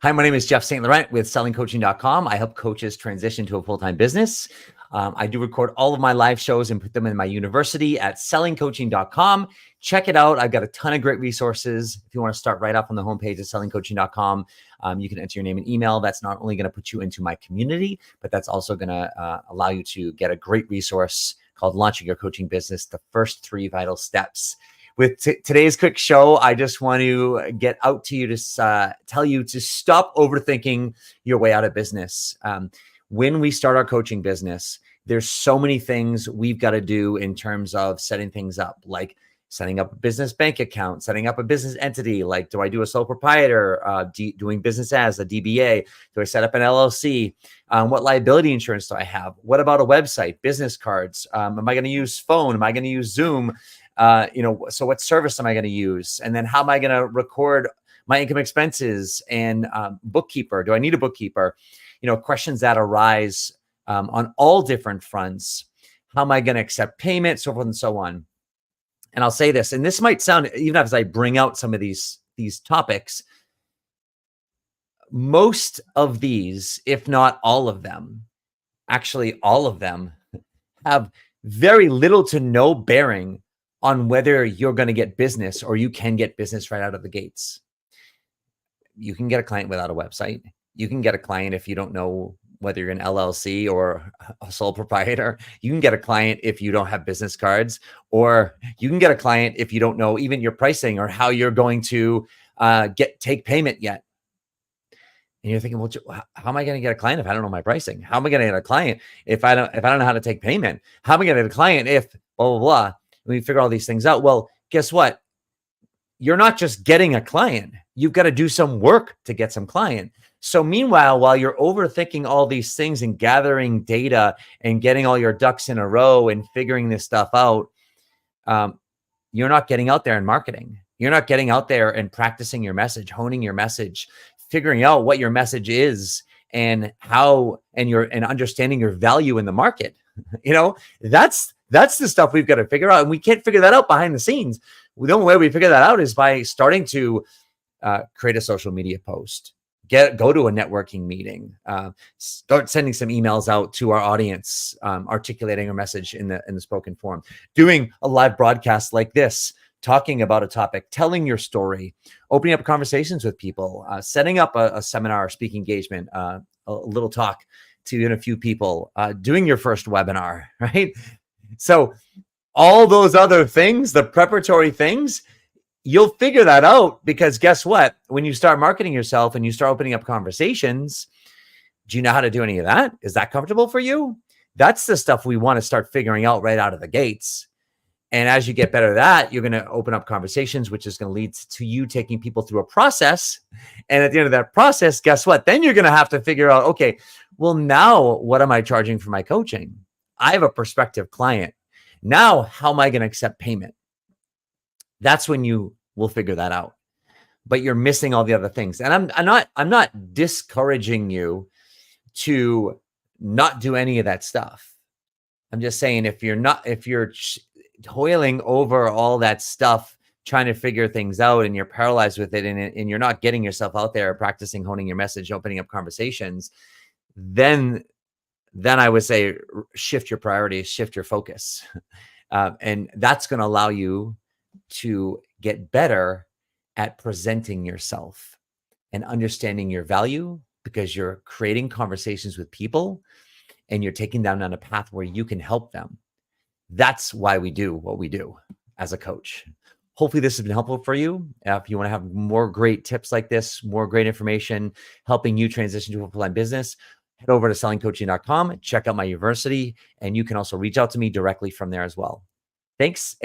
Hi, my name is Jeff St. Laurent with sellingcoaching.com. I help coaches transition to a full-time business. I do record all of my live shows and put them in my university at sellingcoaching.com. Check it out. I've got a ton of great resources. If you want to start right up on the homepage at sellingcoaching.com, you can enter your name and email. That's not only going to put you into my community, but that's also going to allow you to get a great resource called Launching Your Coaching Business, the first 3 vital steps. With today's quick show, I just want to get out to you to tell you to stop overthinking your way out of business. When we start our coaching business, there's so many things we've got to do in terms of setting things up, like setting up a business bank account, setting up a business entity. Like, do I do a sole proprietor, doing business as a DBA? Do I set up an LLC? What liability insurance do I have? What about a website, business cards? Am I going to use phone? Am I going to use Zoom? So what service am I going to use? And then how am I going to record my income expenses and bookkeeper? Do I need a bookkeeper? Questions that arise on all different fronts. How am I going to accept payment? So forth and so on. And I'll say this, and this might sound, even as I bring out some of these topics, most of these, if not all of them, actually all of them, have very little to no bearing on whether you're going to get business or you can get business right out of the gates. You can get a client without a website. You can get a client if you don't know whether you're an LLC or a sole proprietor. You can get a client if you don't have business cards, or you can get a client if you don't know even your pricing or how you're going to take payment yet. And you're thinking, well, how am I going to get a client if I don't know my pricing? How am I going to get a client if I don't know how to take payment? How am I going to get a client if blah, blah, blah? We figure all these things out. Well, guess what? You're not just getting a client. You've got to do some work to get some client. So meanwhile, while you're overthinking all these things and gathering data and getting all your ducks in a row and figuring this stuff out, you're not getting out there and marketing. You're not getting out there and practicing your message, honing your message, figuring out what your message is and how, and understanding your value in the market. That's the stuff we've got to figure out. And we can't figure that out behind the scenes. The only way we figure that out is by starting to create a social media post, go to a networking meeting, start sending some emails out to our audience, articulating our message in the spoken form, doing a live broadcast like this, talking about a topic, telling your story, opening up conversations with people, setting up a seminar, speaking engagement, a little talk to even a few people, doing your first webinar, right? So all those other things, the preparatory things, you'll figure that out, because guess what? When you start marketing yourself and you start opening up conversations, do you know how to do any of that? Is that comfortable for you? That's the stuff we want to start figuring out right out of the gates. And as you get better at that, you're going to open up conversations, which is going to lead to you taking people through a process. And at the end of that process, guess what? Then you're going to have to figure out, okay, well, now what am I charging for my coaching? I have a prospective client. Now, how am I going to accept payment? That's when you will figure that out. But you're missing all the other things. And I'm not discouraging you to not do any of that stuff. I'm just saying, if you're toiling over all that stuff, trying to figure things out, and you're paralyzed with it, and you're not getting yourself out there, practicing, honing your message, opening up conversations, then I would say shift your priorities, shift your focus. And that's going to allow you to get better at presenting yourself and understanding your value, because you're creating conversations with people and you're taking them down a path where you can help them. That's why we do what we do as a coach. Hopefully this has been helpful for you. If you want to have more great tips like this, more great information helping you transition to a full-time business, head over to sellingcoaching.com, check out my university, and you can also reach out to me directly from there as well. Thanks.